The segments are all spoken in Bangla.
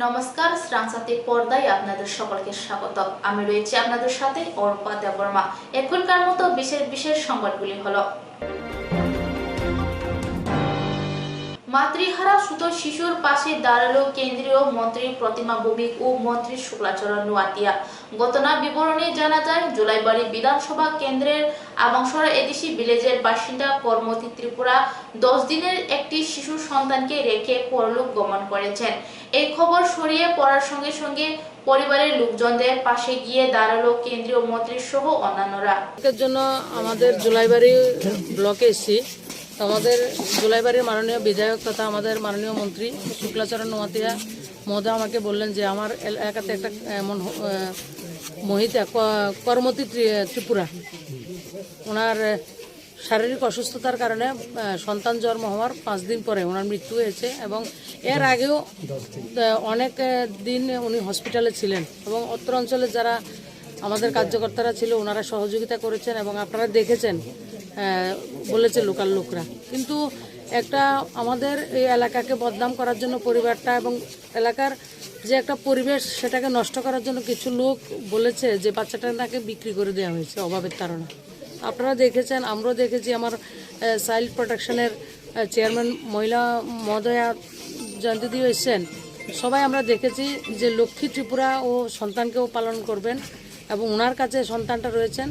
নমস্কার, শ্রাংসাতে পর্দায় আপনাদের সকলকে স্বাগত। আমি রয়েছি আপনাদের সাথে অর্পা দেববর্মা। এখনকার মতো বিশেষ সংবাদগুলি হলো: মাতৃহারা সুত শিশুর পাশে দাঁড়ালো কেন্দ্রীয় মন্ত্রী প্রতিমা ভৌমিক ও মন্ত্রী শুক্লাচরণ নোয়াতিয়া। ঘটনা বিবরণী জানা যায়, জুলাইবাড়ি বিধানসভা কেন্দ্রের আবাংশরা এডিসি ভিলেজের বাসিন্দা কর্মতি ত্রিপুরা 10 দিনের একটি শিশু সন্তানকে রেখে পরলোক গমন করেছেন। এই খবর ছড়িয়ে পড়ার সঙ্গে সঙ্গে পরিবারের লোকজনদের পাশে গিয়ে দাঁড়ালো কেন্দ্রীয় মন্ত্রী সহ অন্যান্যরা। এর জন্য আমাদের জুলাইবাড়ি ব্লকে এসেছি। আমাদের জুলাইবাড়ির মাননীয় বিধায়ক তথা আমাদের মাননীয় মন্ত্রী শুক্লাচরণ নোয়াতিয়া মহোদয় আমাকে বললেন যে আমার এলাকাতে একটা এমন মহিলা কর্মতি ত্রিপুরা, ওনার শারীরিক অসুস্থতার কারণে সন্তান জন্ম হওয়ার 5 দিন পরে ওনার মৃত্যু হয়েছে এবং এর আগেও অনেক দিন উনি হসপিটালে ছিলেন এবং অত্র অঞ্চলে যারা আমাদের কার্যকর্তারা ছিল ওনারা সহযোগিতা করেছেন এবং আপনারা দেখেছেন, বলেছে লোকাল লোকরা। কিন্তু একটা আমাদের এই এলাকাকে বদনাম করার জন্য পরিবারটা এবং এলাকার যে একটা পরিবেশ সেটাকে নষ্ট করার জন্য কিছু লোক বলেছে যে বাচ্চাটাকে বিক্রি করে দেওয়া হয়েছে অভাবের কারণে। আপনারা দেখেছেন, আমরাও দেখেছি। আমার চাইল্ড প্রোটেকশনের চেয়ারম্যান মহিলা মহোদয়া জয়ন্তীদিও এসেছেন। সবাই আমরা দেখেছি যে লক্ষ্মী ত্রিপুরা ও সন্তানকেও পালন করবেন এবং ওনার কাছে সন্তানটা রয়েছেন।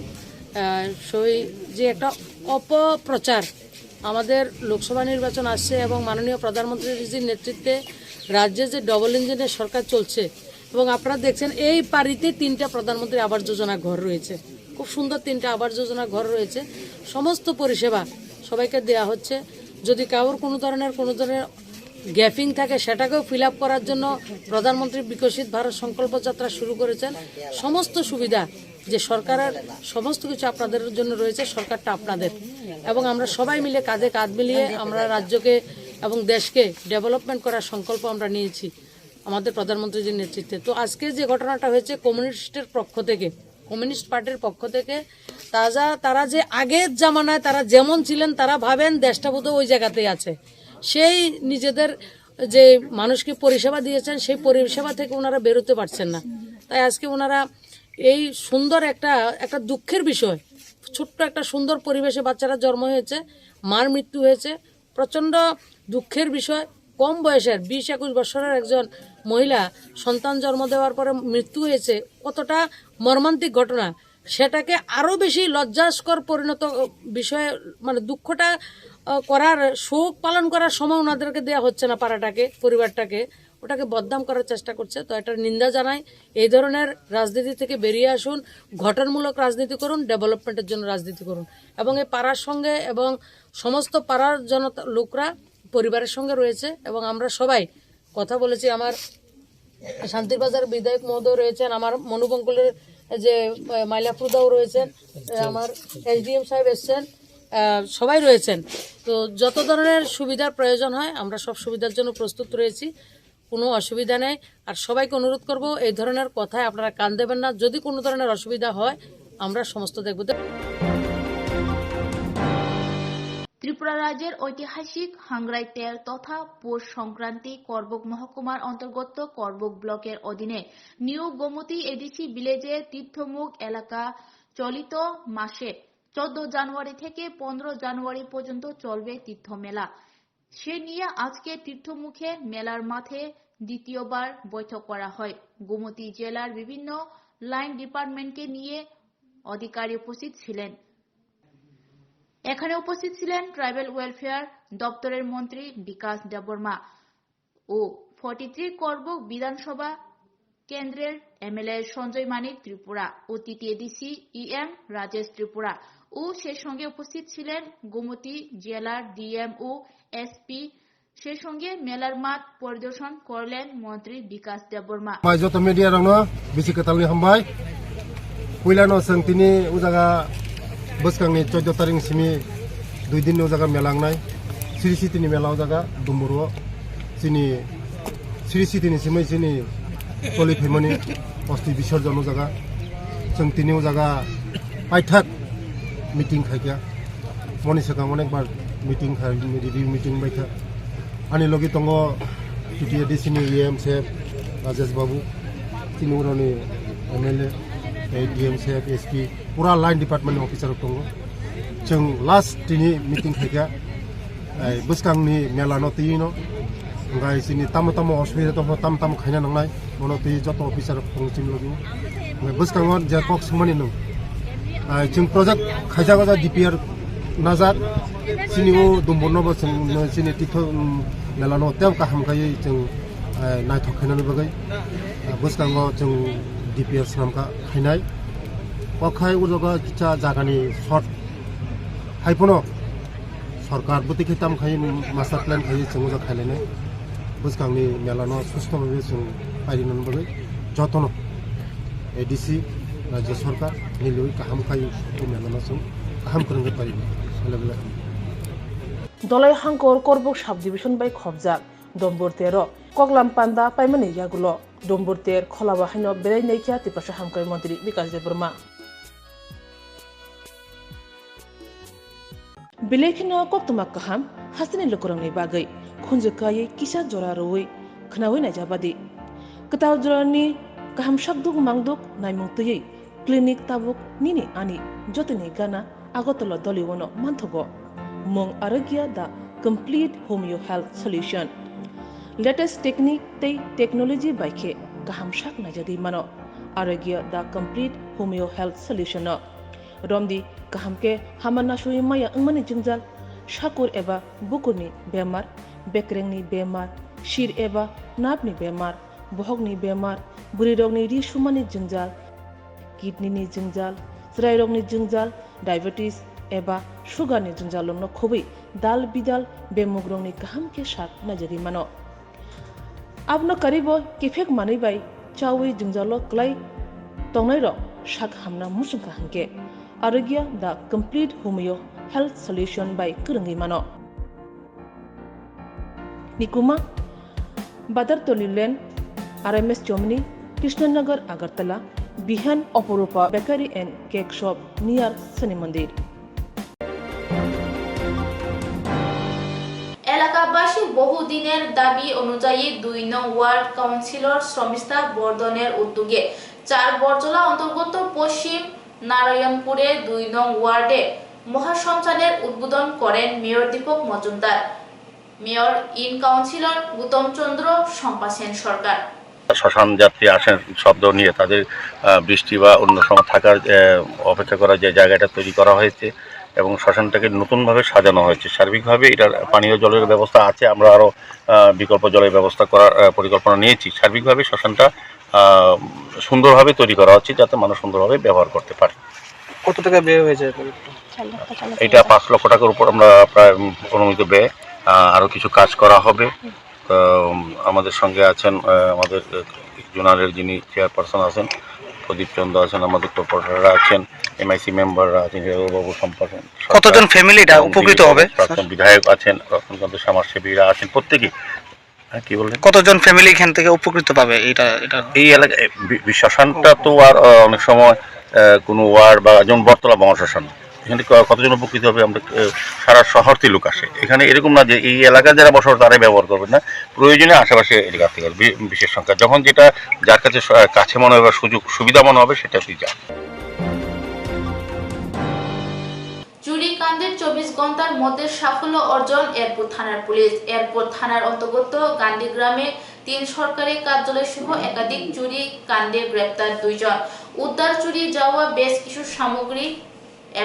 সেই যে একটা অপপ্রচার, আমাদের লোকসভা নির্বাচন আসছে এবং মাননীয় প্রধানমন্ত্রীর নেতৃত্বে রাজ্যে যে ডবল ইঞ্জিনের সরকার চলছে এবং আপনারা দেখছেন এই বাড়িতে 3টা প্রধানমন্ত্রী আবাস যোজনা ঘর রয়েছে, খুব সুন্দর 3টা আবাস যোজনা ঘর রয়েছে। সমস্ত পরিষেবা সবাইকে দেয়া হচ্ছে। যদি কারোর কোনো ধরনের গ্যাপিং থাকে সেটাকেও ফিল আপ করার জন্য প্রধানমন্ত্রী বিকশিত ভারত সংকল্প যাত্রা শুরু করেছেন। সমস্ত সুবিধা যে সরকারের সমস্ত কিছু আপনাদের জন্য রয়েছে, সরকারটা আপনাদের, এবং আমরা সবাই মিলে কাঁধে কাঁধ মিলিয়ে আমরা রাজ্যকে এবং দেশকে ডেভেলপমেন্ট করার সংকল্প আমরা নিয়েছি আমাদের প্রধানমন্ত্রীর নেতৃত্বে। তো আজকে যে ঘটনাটা হয়েছে কমিউনিস্ট পার্টির পক্ষ থেকে তারা যে আগের জামানায় তারা যেমন ছিলেন তারা ভাবেন দেশটা বোধহয় ওই জায়গাতেই আছে। সেই নিজেদের যে মানুষকে পরিষেবা দিয়েছেন সেই পরিষেবা থেকে ওনারা বেরোতে পারছেন না। তাই আজকে ওনারা এই সুন্দর একটা দুঃখের বিষয়, ছোট্ট একটা সুন্দর পরিবেশে বাচ্চারা জন্ম হয়েছে, মার মৃত্যু হয়েছে, প্রচণ্ড দুঃখের বিষয়। কম বয়সের 20-21 বছরের একজন মহিলা সন্তান জন্ম দেওয়ার পরে মৃত্যু হয়েছে, কতটা মর্মান্তিক ঘটনা। সেটাকে আরও বেশি লজ্জাস্কর পরিণত বিষয়ে মানে দুঃখটা করার শোক পালন করার সময় ওনাদেরকে দেওয়া হচ্ছে না, পাড়াটাকে পরিবারটাকে ওটাকে বদনাম করার চেষ্টা করছে। তো এটার নিন্দা জানাই। এই ধরনের রাজনীতি থেকে বেরিয়ে আসুন, গঠনমূলক রাজনীতি করুন, ডেভেলপমেন্টের জন্য রাজনীতি করুন। এবং এই পাড়ার সঙ্গে এবং সমস্ত পাড়ার জনতা লোকরা পরিবারের সঙ্গে রয়েছে এবং আমরা সবাই কথা বলেছি। আমার শান্তিরবাজার বিধায়ক মহোদয় রয়েছেন, আমার মনুবঙ্কুলের যে মাইলাফুদাও রয়েছেন, আমার SDM সাহেব এসছেন, সবাই রয়েছেন। তো যত ধরনের সুবিধার প্রয়োজন হয় আমরা সব সুবিধার জন্য প্রস্তুত রয়েছি, কোনো অসুবিধা নেই। আর সবাইকে অনুরোধ করব এই ধরনের কথায় আপনারা কান দেবেন না। যদি কোনো ধরনের অসুবিধা হয় আমরা সমস্ত দেখব। ত্রিপুরা রাজ্যের ঐতিহাসিক হাংরাই তেল তথা পৌষ সংক্রান্তি করবুক মহকুমার অন্তর্গত করবুক ব্লকের অধীনে নিউ গোমতী এডিসি ভিলেজের তীর্থমুখ এলাকা চলিত মাসে 14 জানুয়ারি থেকে 15 জানুয়ারি পর্যন্ত চলবে তীর্থ মেলা। সে নিয়ে আজকে তীর্থমুখে মেলার মাঠে দ্বিতীয়বার বৈঠক করা হয়। গোমতী জেলার বিভিন্ন লাইন ডিপার্টমেন্টকে নিয়ে অধিকারী উপস্থিত ছিলেন। এখানে উপস্থিত ছিলেন ট্রাইবাল ওয়েলফেয়ার দপ্তরের মন্ত্রী বিকাশ দেববর্মা ও 43 করবুক বিধানসভা কেন্দ্রের MLA সঞ্জয় মানিক ত্রিপুরা ও TTADC EM রাজেশ ত্রিপুরা ও সেই সঙ্গে উপস্থিত ছিলেন গোমতী জেলার DM ও SP। সেই সঙ্গে মেলার মাঠ পরিদর্শন করলেন মন্ত্রী বিকাশ দেববর্মা। যত মিডিয়া রং বেশি কাতালনি হামবাই পয়লানো जों তিনি উজাগা বসকাংনি 14 তারিখ সিমি 2 দিন উজাগা মেলাংনাই শ্রী সিটিনি মেলা উজাগা দুমবুরু চিনি শ্রী সিটিनि सिमै চিনি टली फैमानि अस्थि विसर्जन उजागा जों তিনি उजागा पाइथाक मीटिंग खायगा मनि सिगां अनेक बार मीटिंग रिव्यू मीटिंग बायथा आनि लगे दङ TTADC नि EM साहेब राजेश बाबू तिनुरनि MLA DM साहेब SP पूरा लाइन डिपार्टमेंट अफिसार दङ जों लास्ट दिनै मिटिं खायगा बसकांनि मेला नतिनो ओमफ्राय जोंनि ताम असुबिदा दङ ताम खायना नांनाय मनति जत अफिसार फंसिम लगे ओमफ्राय बसकांआव जे कक सोमोनि नों जों प्रजेक्ट खायजागा DPR नाजाक सिनिओ दंबनबो जों सिनि तिथ मेला न तेव काहामखायै जों नायथखायनानै बगै बसकांआव जों DPR सामका खायनाय अखाय उजगा किचा जागानि शर्ट हाइपनो सरकार बुतिखै ताम खाय मास्टार प्लान खाय जों उजा खायलायनाय बसकांनि मेला न सुस्थभाबे जों फायरिनानै बगै जतन ADC राज्य सरकार निलुइ काहामखाय मेला न जों काहाम फोरोंनो पारिबो लेभेल दलाई हांकर करबक साब डिविजन बाय खबजाक डम्बुरतेर कगलाम पान्दा पाइमानि यागुलो डम्बुरतेर खलाबा हाइनो बेराय नैखिया तिपासा हामकर मंत्री विकास देबबर्मा बिलेखिनो कक्तमा काहाम हास्तिनि लोकरंनि बागै खुनजकायै किसा जरा रवै खनावै नायजाबादि कताव जरानि काहाम साकदुक मांदुक नायमुंतयै क्लिनिक ताबुक निनि आनि जतनि गाना आगतला दलिवनो मानथगो Mong Aragya the complete homeo health solution. Latest technique tei technology by ke kaham shak na jadi mano. Aragya the complete homeo health solution. Romdi kaham ke hamana shui maya angmani jingjal shakur eba bukurni bemar, bekrengni bemar, shir eba napni bemar, bohogni bemar, burirogni ri shumani jingjal, kidney ni jingjal, srairogni jingjal, diabetes एबा सुगारनि जंजालनो खुबै दाल बिदाल बेमुग्रंनि गाहाम के साक नजरि मानो आपनो करीबो किफेक मानै बाय चावै जंजालो क्लाय तंनाय र साक हामना मुसुंखा हंके Arogya the complete homeo health solution by करंगै मानो निकुमा बादर तोलिलेन RMS चोमनी कृष्णनगर अगरतला बिहान Aparupa bakery and cake shop near Shani Mandir এলাকাবাসী বহুদিনের দাবি অনুযায়ী 2 নং ওয়ার্ড কাউন্সিলর শ্রমিষ্ঠা বর্ধনের উদ্যোগে 4 বরজলা অন্তর্গত পশ্চিম নারায়ণপুরে 2 নং ওয়ার্ডে মহাশ্মশানের উদ্বোধন করেন mayor Deepak Majumdar mayor in councillor Gautam Chandra সম্পাসেন সরকার শ্মশান যাত্রী আসেন শব্দ নিয়ে তাদের বৃষ্টি বা অন্য সময় থাকার অপেক্ষা করার যে জায়গাটা তৈরি করা হয়েছে এবং শ্মশানটাকে নতুনভাবে সাজানো হয়েছে সার্বিকভাবে এটার পানীয় জলের ব্যবস্থা আছে আমরা আরও বিকল্প জলের ব্যবস্থা করার পরিকল্পনা নিয়েছি সার্বিকভাবে শ্মশানটা সুন্দরভাবে তৈরি করা হচ্ছে যাতে মানুষ সুন্দরভাবে ব্যবহার করতে পারে কত টাকা ব্যয় হয়েছে এটা 5 লক্ষ টাকার উপর আমরা প্রায় অনুমিত ব্যয় আরও কিছু কাজ করা হবে তো আমাদের সঙ্গে আছেন আমাদের জোনালের যিনি চেয়ারপারসন আছেন প্রদীপ চন্দ্র আছেন আমাদের কর্পোরেটররা আছেন MIC মেম্বাররা আছেন বাবু সম্পাদন কতজন ফ্যামিলি এটা উপকৃত হবে প্রাক্তন বিধায়ক আছেন রতনকান্ত সমাজসেবীরা আছেন প্রত্যেকেই কি বললেন কতজন ফ্যামিলি এখান থেকে উপকৃত পাবে এটা এই এলাকায় শ্মশানটা তো আর অনেক সময় কোনো ওয়ার্ড বা যেমন বটতলা বঙ্গশ্মশান এখানে কতজন উপকৃত হবে আমরা সারা শহরতে লোক আসে এখানে এরকম না যে এই এলাকায় যারা বসবাস তারাই ব্যবহার করবেন না প্রয়োজনে আশেপাশে এলাকা থেকে বিশেষ সংখ্যা যখন যেটা যার কাছে কাছে মনে হবে বা সুযোগ সুবিধা মনে হবে সেটা তুই যা চুরিকাণ্ডের 24 ঘন্টার মধ্যে সাফল্য অর্জন এয়ারপোর্ট থানার পুলিশ এয়ারপোর্ট থানার অন্তর্গত গান্ধী গ্রামে 3 সরকারি কার্যালয় সহ একাধিক চুরি কাণ্ডে গ্রেপ্তার 2 জন উদ্ধার চুরি যাওয়া বেশ কিছু সামগ্রী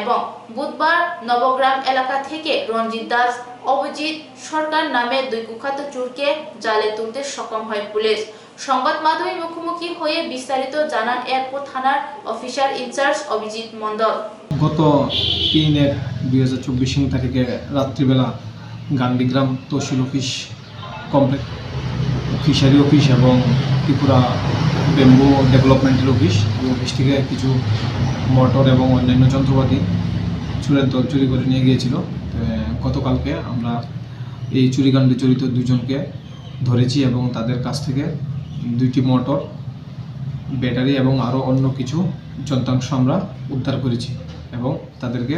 এবং বুধবার নবগ্রাম এলাকা থেকে রঞ্জিত দাস অভিজিৎ সরকার নামে 2 কুখ্যাত চোরকে জালে তুলতে সক্ষম হয় পুলিশ সংবাদ মাধ্যমের মুখোমুখি হয়ে বিস্তারিত জানান এয়ারপোর্ট থানার অফিসার ইনচার্জ অভিজিৎ মণ্ডল গত 3/1/2024 তারিখে রাত্রিবেলা Gandhigram tehsil office complex fishery office এবং ত্রিপুরা বেম্বু ডেভেলপমেন্টাল অফিস থেকে কিছু মোটর এবং অন্যান্য যন্ত্রপাতি চুরের দল চুরি করে নিয়ে গিয়েছিল গতকালকে আমরা এই চুরিকাণ্ডে জড়িত 2 জনকে ধরেছি এবং তাদের কাছ থেকে 2টি মোটর ব্যাটারি এবং আরও অন্য কিছু যন্ত্রাংশ আমরা উদ্ধার করেছি এবং তাদেরকে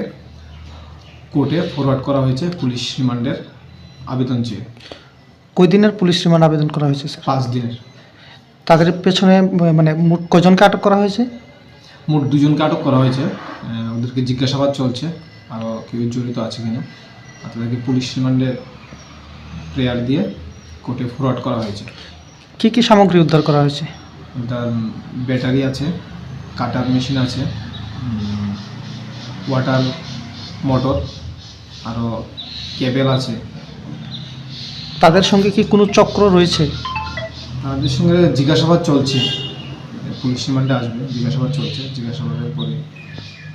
কোর্টে ফরওয়ার্ড করা হয়েছে পুলিশ রিমান্ডের আবেদন চেয়ে কয় দিনের পুলিশ রিমান্ড আবেদন করা হয়েছে স্যার 5 দিনের তো তাদের পেছনে মানে মোট কজনকে আটক করা হয়েছে? মোট 2 জনকে আটক করা হয়েছে। ওদেরকে জিজ্ঞাসাবাদ চলছে, আরও কেউ জড়িত আছে কিনা। আর তাদেরকে পুলিশ রিমান্ডে প্রেয়ার দিয়ে কোর্টে ফরওয়ার্ড করা হয়েছে। কি কি সামগ্রী উদ্ধার করা হয়েছে? তার ব্যাটারি আছে, কাটার মেশিন আছে, ওয়াটার মোটর, আরও কেবেল আছে। তাদের সঙ্গে কি কোনো চক্র রয়েছে? তাদের সঙ্গে জিজ্ঞাসাবাদ চলছে, পুলিশ রিমান্ডে আসবে, জিজ্ঞাসাবাদ চলছে, জিজ্ঞাসাবাদের পরে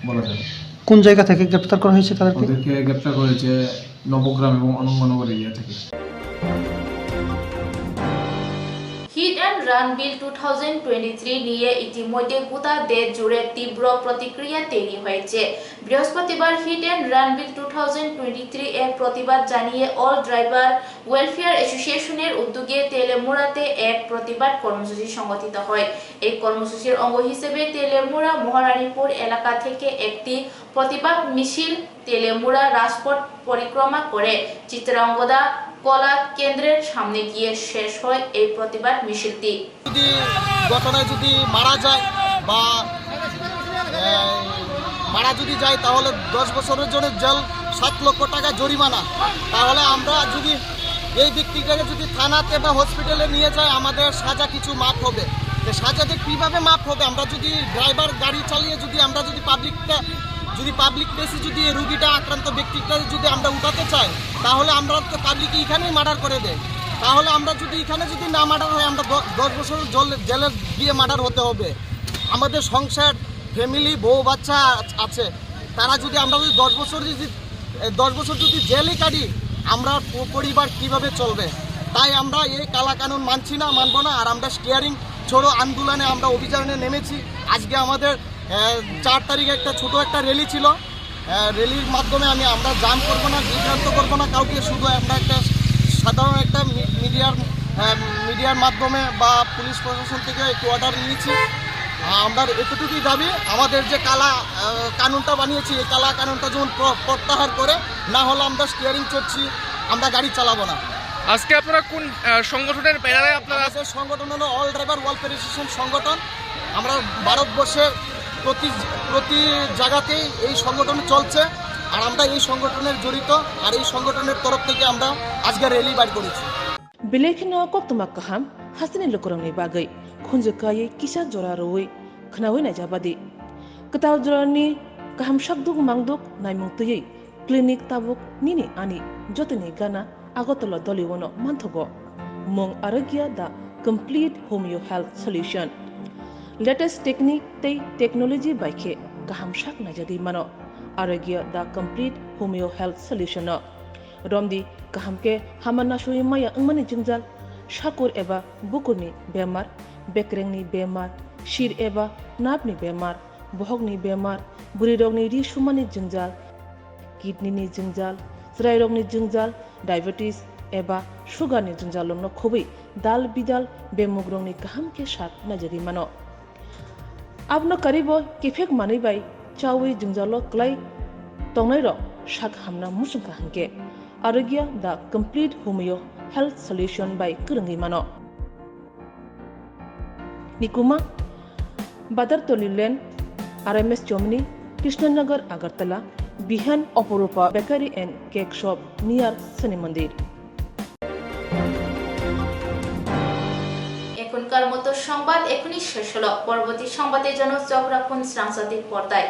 বলা যাবে। কোন জায়গা থেকে গ্রেপ্তার করা হয়েছে তাদেরকে? ওদেরকে গ্রেপ্তার করেছে নবগ্রাম এবং অনঙ্গনগর এরিয়া থেকে। হিট অ্যান্ড রান বিল 2023 নিয়ে ইতিমধ্যে গোটা দেশ জুড়ে তীব্র প্রতিক্রিয়া তৈরি হয়েছে। বৃহস্পতিবার হিট অ্যান্ড রান বিল 2023 এর প্রতিবাদ জানিয়ে অল ড্রাইভার ওয়েলফেয়ার অ্যাসোসিয়েশনের উদ্যোগে তেলেমুড়াতে এক প্রতিবাদ কর্মসূচি সংগঠিত হয়। এই কর্মসূচির অঙ্গ হিসেবে তেলেমুড়া মহারানীপুর এলাকা থেকে একটি প্রতিবাদ মিছিল তেলেমুড়া রাজপথ পরিক্রমা করে চিত্রাঙ্গদা কলা কেন্দ্রের সামনে গিয়ে শেষ হয় এই প্রতিবাদ মিছিলটি। যদি ঘটনায় যদি মারা যায় বা মারা যদি যায় তাহলে 10 বছরের জন্য জেল, 7 লক্ষ টাকা জরিমানা। তাহলে আমরা যদি এই ব্যক্তিটাকে যদি থানাতে বা হসপিটালে নিয়ে যায় আমাদের সাজা কিছু মাফ হবে। সাজাতে কীভাবে মাফ হবে? আমরা যদি ড্রাইভার গাড়ি চালিয়ে যদি আমরা যদি পাবলিক প্লেসে যদি রুগীটা আক্রান্ত ব্যক্তিটা যদি আমরা উঠাতে চাই তাহলে আমরা তো পাবলিকে এখানেই মার্ডার করে দেয়। তাহলে আমরা যদি এখানে যদি না মার্ডার হয় আমরা 10 বছর জেলে গিয়ে মার্ডার হতে হবে। আমাদের সংসার, ফ্যামিলি, বউ বাচ্চা আছে, তারা যদি আমরা যদি 10 বছর যদি জেলে কাটি আমরা পরিবার কিভাবে চলবে? তাই আমরা এই কালা কানুন মানবো না। আর আমরা স্টিয়ারিং ছোড়ো আন্দোলনে আমরা অভিযানে নেমেছি। আজকে আমাদের 4 তারিখে ছোট একটা র্যালি ছিল। র্যালির মাধ্যমে আমরা জাম করবো না, বিভ্রান্ত করবো না কাউকে। শুধু আমরা একটা সাধারণ একটা মিডিয়ার মাধ্যমে বা পুলিশ প্রশাসন থেকে একটু অর্ডার নিয়েছি। আমরা এতটুকুই দাবি, আমাদের যে কালা কানুনটা বানিয়েছি এই কালা কানুনটা যেমন প্রত্যাহার করে, না হলে আমরা স্টিয়ারিং চড়ছি, আমরা গাড়ি চালাবো না। আজকে আপনারা কোন সংগঠনের ব্যানারে আপনারা? আমাদের সংগঠন হলো অল ড্রাইভার ওয়েলফেয়ার অ্যাসোসিয়েশন সংগঠন। আমরা ভারতবর্ষের প্রতি জায়গাতেই এই সংগঠন চলছে আর আমরা এই সংগঠনের জড়িত। আর এই সংগঠনের তরফ থেকে আমরা আজকে র্যালি বাইর করেছি। Bilekhino koktuma kaham hasini lokorongni bagai khunjukai kisa jora roi khnawi na jabadi kataw jorani kaham shakduk mangduk naimungtui clinic tabuk nini ani jotini gana agotolo doliwono manthogo mong arogya da complete homeo health solution latest technique tei technology baikhe kaham shak na jadi mano arogya da complete homeo health solution romdi kahamke hamana shui maya angmani jingjal shakur eba bukurni bemar bekrengni bemar shir eba napni bemar bohogni bemar burirogni ri shumani jingjal kidney ni jingjal srairogni jingjal diabetes eba sugar ni jingjal no khobi dal bidal bemugrongni kahamke shat najari mano abno karibo kifek mani bai chawi jingjalo klai tongnai ro shak hamna musung kahamke Arogya the complete homeo health solution by Kurungi Mano. Nikuma Badar Tolilen RMS Germany Krishnanagar Agartala Bihan Oporupa Bakery and Cake Shop near Sani Mandir. এখনকার মতো সংবাদ এখনই শেষ হলো। পরবর্তী সংবাদের জন্য চোখ রাখুন সাংস্কৃতিক পর্দায়।